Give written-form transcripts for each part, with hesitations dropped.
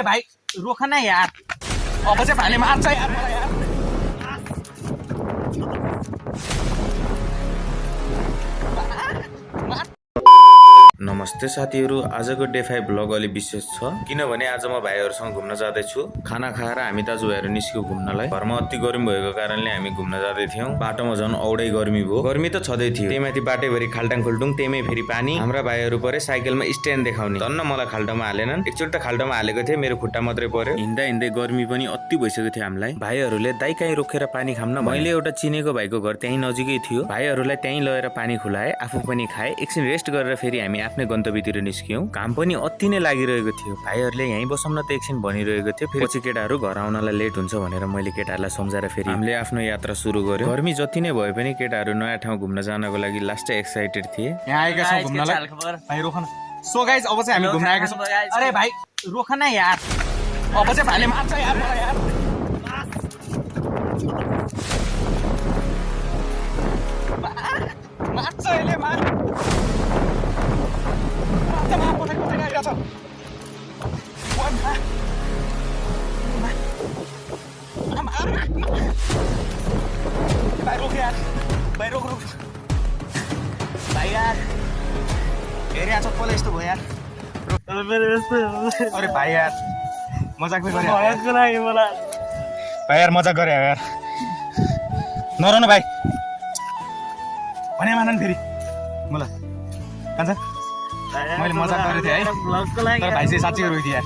अरे भाई रोक ना यार, अब चाहिँ भाइले मार्छ यार मलाई यार। नमस्ते साथीहरू, आजको डे 5 ब्लग अलि विशेष छ किनभने आज म भाइहरुसँग घुम्न जाँदैछु। खाना खाएर हामी दाजुभाइहरु निस्क्यौ घुम्नलाई। घरमा अति गर्मी भएको कारणले हामी घुम्न जाँदै थियौं। बाटोमा झन् औडै गर्मी भयो। गर्मी त छदै थियो, त्यहीमाथि बाटैभरि खाल्टाङ खुल्टुङ, त्यहीमै फेरि पानी। हाम्रा भाइहरु परे साइकलमा स्ट्यान्ड देखाउने, धन्न मलाई खाल्टामा हालेनन्। एकचोटि त खाल्टामा हालेको थिए, मेरो खुट्टा मात्रै पर्यो। हिँड्दा हिँड्दै गर्मी पनि अति भइसकेको थियो हामीलाई। भाइहरुले दाइ काहीँ रोकेर पानी खाम्न भने मैले एउटा चिनेको भाइको घर त्यही नजिकै थियो। भाइहरुलाई त्यही लगेर पानी खुलाए, आफू पनि खाए। एकछिन रेस्ट गरेर फेरि हामी आफ्नै गन्तव्यतिर निस्क्यौं। काम पनि अति नै लागिरहेको थियो। भाइहरुले यही बसौँ न त एकछिन भनिरहेको थियो। फेरि पछि केटाहरु घर आउनलाई लेट हुन्छ भनेर मैले केटाहरुलाई सम्झाएर फेरि हामीले आफ्नो यात्रा सुरु गर्यौं। गर्मी जति नै भए पनि केटाहरु नयाँ ठाउँ घुम्न जानको लागि लास्टै एक्साइटेड थिए। यहाँ आएका छौं घुम्नलाई। भाइ रोक न। सो गाइस अब चाहिँ हामी घुम्न आएका छौं। अरे भाइ रोक न यार, अब चाहिँ भाइले मार्छ यार मलाई यार। मार्छ यसले मार। भाइ रोक यार, भाइ रोक रोक भाइ यार, हेरे यहाँ चप्पल यस्तो भयो यार। अरे भाइ यार मजाक पनि गरे भाइ यार, मजाक गरे यार। नरन भाइ भने मान फेरि मलाई कान्छ मैले मजाक गरेको थिएँ है, तर भाइ चाहिँ साँच्चै रोइदियो यार।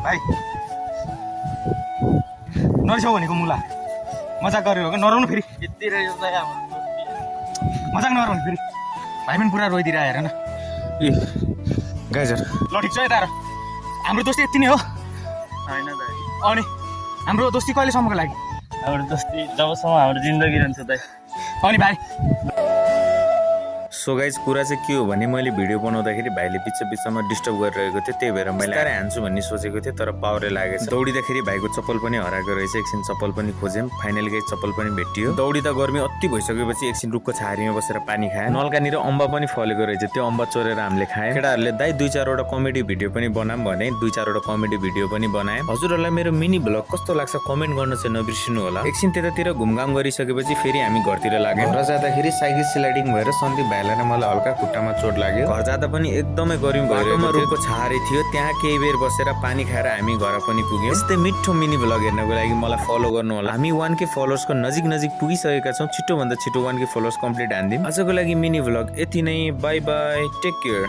भाइ नरिसाउ भनेको मुला, मजाक गरेर हो कि नराउनु फेरि। मजाक नगराउनु फेरि, भाइ पनि पुरा रोइदिएर हेर न। ए गाइजर ल ठिक छ यता र हाम्रो दोस्ती यति नै हो होइन दाइ। अनि हाम्रो दोस्ती कहिलेसम्मको लागि? हाम्रो दोस्ती जबसम्म हाम्रो जिन्दगी रहन्छ दाइ। अनि भाइ सो गाइज कुरा चाहिँ के हो भने मैले भिडियो बनाउँदाखेरि भाइले बिचमा डिस्टर्ब गरिरहेको थियो, त्यही भएर मैले आएर हान्छु भन्ने सोचेको थिएँ, तर पावरले लागेछ। दौडिँदाखेरि भाइको चप्पल पनि हराएको रहेछ। एकछिन चप्पल पनि खोज्यौँ, फाइनली गाइज चप्पल पनि भेटियो। दौडिँदा गर्मी अति भइसकेपछि एकछिन रुखको छाहारीमा बसेर पानी खाए। नलकानिर अम्बा पनि फलेको रहेछ, त्यो अम्बा चोरेर हामीले खाए। केटाहरूले दाइ 2-4 वटा कमेडी भिडियो पनि बनाऊँ भने 2-4 वटा कमेडी भिडियो पनि बनाए। हजुरहरूलाई मेरो मिनी ब्लग कस्तो लाग्छ कमेन्ट गर्न चाहिँ नबिर्सिनु होला। एकछिन त्यतातिर घुमघाम गरिसकेपछि फेरि हामी घरतिर लाग्यौँ। घर जाँदाखेरि साइकल स्लाइडिङ भएर सन्दीप भाइलाई मलाई हल्का खुट्टामा चोट लाग्यो। घर जाँदा पनि एकदमै गर्मी भइरहेको रुखको छहारी थियो, त्यहाँ केही बेर बसेर पानी खाएर हामी घर पनि पुग्यौँ। यस्तै मिठो मिनी ब्लग हेर्नको लागि मलाई फलो गर्नु होला। हामी 1K फलोअर्सको नजिक पुगिसकेका छौँ। छिटो भन्दा छिटो 1K फलोअर्स कम्प्लिट हान्दिउँ। आजको लागि मिनी ब्लग यति नै। Bye bye, take care.